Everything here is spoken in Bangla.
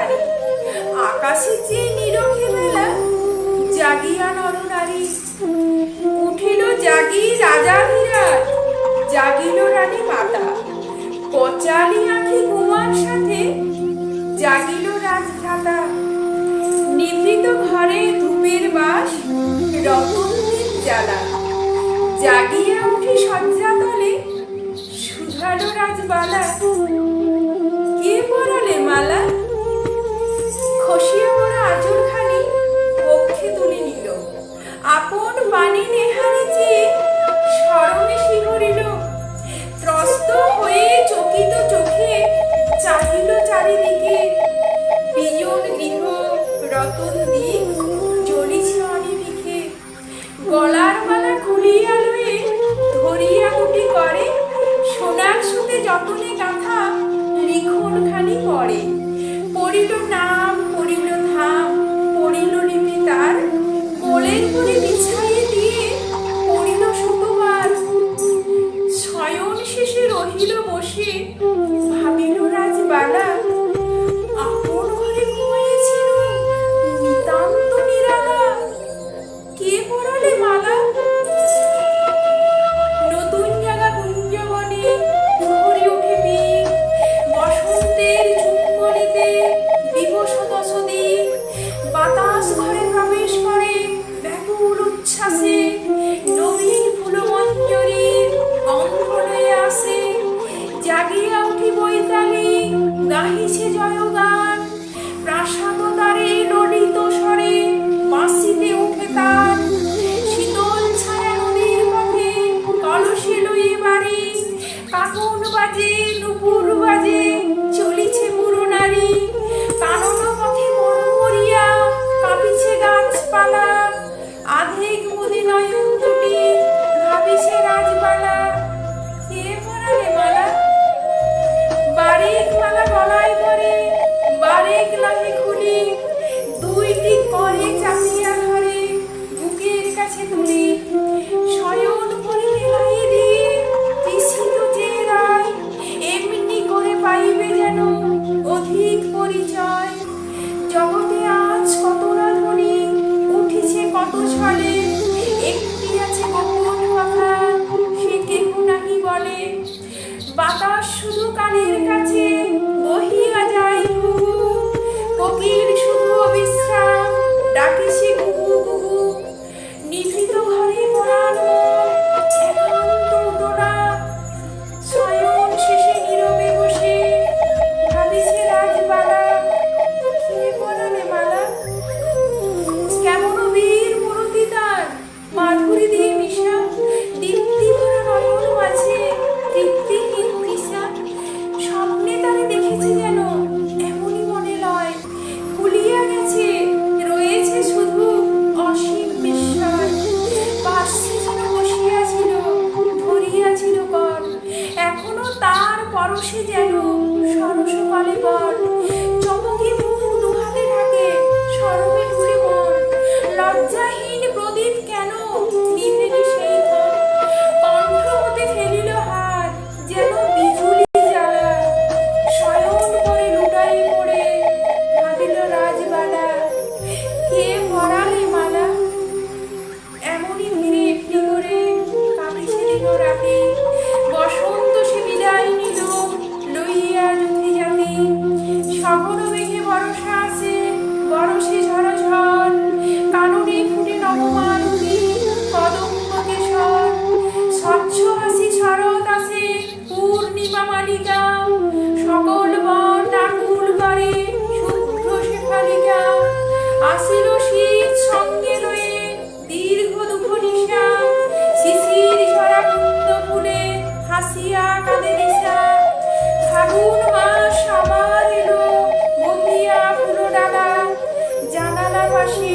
বাড়ি। আকাশে চেয়ে নিরখে বেলা, জাগিয়া নরনারী। উঠিল জাগি রাজাধিরাজ, জাগিল রানী মাতা। কচালি আঁখি ঘুমার সাথে, জাগিল রাজভ্রাতা। নিভৃত ঘরে ধূপের বাস, রতন দীপ জ্বালা। জাগিয়া উঠি শয্যা তলে, শুধালো রাজবালা। কে পরালে মালা? খসিয়া পড়া আঁচলখানি বক্ষে তুলি নিল। আপন পানি নেহারি চেয়ে স্মরণে শিহরিল। ত্রস্ত হয়ে চকিত চোখে চাহিল চারিদিকে। বিজন গৃহ, রতন দ্বীপ জ্বলিছে অনিমিষে। গলার মালা খুলিয়া লয়ে ধরিয়া দুটি করে, সোনার সুতে যতনে গাঁথা লিখন খানি পড়ে। পড়িল নাম, পড়িল ধাম, পড়িল লিপি তার। কোলের পরে বিছাইয়ে দিয়ে পড়িল সুতোবার। শয়ন শেষে রহিল বসে, ভাবিল রাজবালা। আপন ঘরে ঘুমাইয়াছিল নিতান্ত নিরালা। কে পরালে মালা? নতুন জাগা কুঞ্জবনে প্রহরী ওঠে মেঘ। বসন্তের চুম্বনেতে দিবস দশদিন। বাতাস ঘরে প্রবেশ করে ব্যাকুল উচ্ছ্বাসে। নবীন ফুলমঞ্জরীর গন্ধ লয়ে আসে। জাগিয়া উঠি বৈতালি, গাহিছে জয়গান। প্রাসাদ দ্বারে ললিত স্বরে বাঁশিতে ওঠে তান। শীতল ছায়া নদীর পথে কলসে লয়ে বাড়ি। কাকন বাজে, নুপুর বাজে, চলিছে বুড়ো নারী। কানন পথে মন মরিয়া কাঁপিছে গাছপালা। আধেক মুদি নয়ন দুটি ভাবিছে রাজবালা। কে পরালে মালা? বারেক মালা গলায় পরে, বারেক লাহে খুলি। দুইটি করে চাপিয়া ধরে বুকের কাছে তুলি। শয়ন করে মেলাইয়ে দিয়ে তৃষিত যে রায়। এমনি করে পাইবে যেন অধিক পরিচয়। জগতে আজ কত রাধুনী উঠিছে কত ছলে। একটি আছে গোপন কথা, সে কেহ নাহি বলে। বাতাস শুধু কানের কাছে বহিয়া যায় ঘুঘু। কোকিল শুধু অবিশ্রাম ডাকিছে ঘুঘু ঘুঘু। নিভৃত ঘরে পরাণ একান্ত উদনা। শয়ন শেষে নীরবে বসে ভাবিছে রাজবালা। কে পরালে মালা? কেমন বীর মূরতি তার, মাধুরী দিয়ে মিশা। দীপ্তি ভরা নয়ন মাঝে তৃপ্তিহীন তৃষা। স্বপ্নে তারে দেখেছে যেন এমনই মনে লয়। ভুলিয়া গেছে রয়েছে শুধু অসীম বিস্ময়। পাশে যেন বসিয়াছিল, ধরিয়াছিল কর। এখনো তার পরশে যেন সরস পালে বর। চমকে মুখ দুহাতে থাকে, সরমে ঢুলে মন। লজ্জাহীন প্রদীপ কেন নিভেনি সেই ঘর। কণ্ঠ হতে ফেলিল হার, যেন বিজুলি জ্বালা। শয়ন করে লুটাই পড়ে ভাবিল রাজবালা। কে পরালে মালা? এমনই ধীরে একটি করে কাঁপিছে দিন রাতে। বসন্ত সে বিদায় নিল লইয়া যুথি জাতি। সগর মেঘে বরষা আসে, বরষে ঝড়। কাননে ফুটে নবমালতী কদম্ব কেশর। স্বচ্ছ হাসি শরৎ আসে, পূর্ণিমা মালিকা। সকল বন আকুল করে শুভ্র শেফালিকা। আসিল শীত সঙ্গে লয়ে দীর্ঘ দুঃখ নিশা। শিশির ঝরা কুন্দ ফুলে হাসিয়া কাঁদে দিশা। ফাগুন মাস আবার এলো বহিয়া ফুল ডালা। জানালা পাশে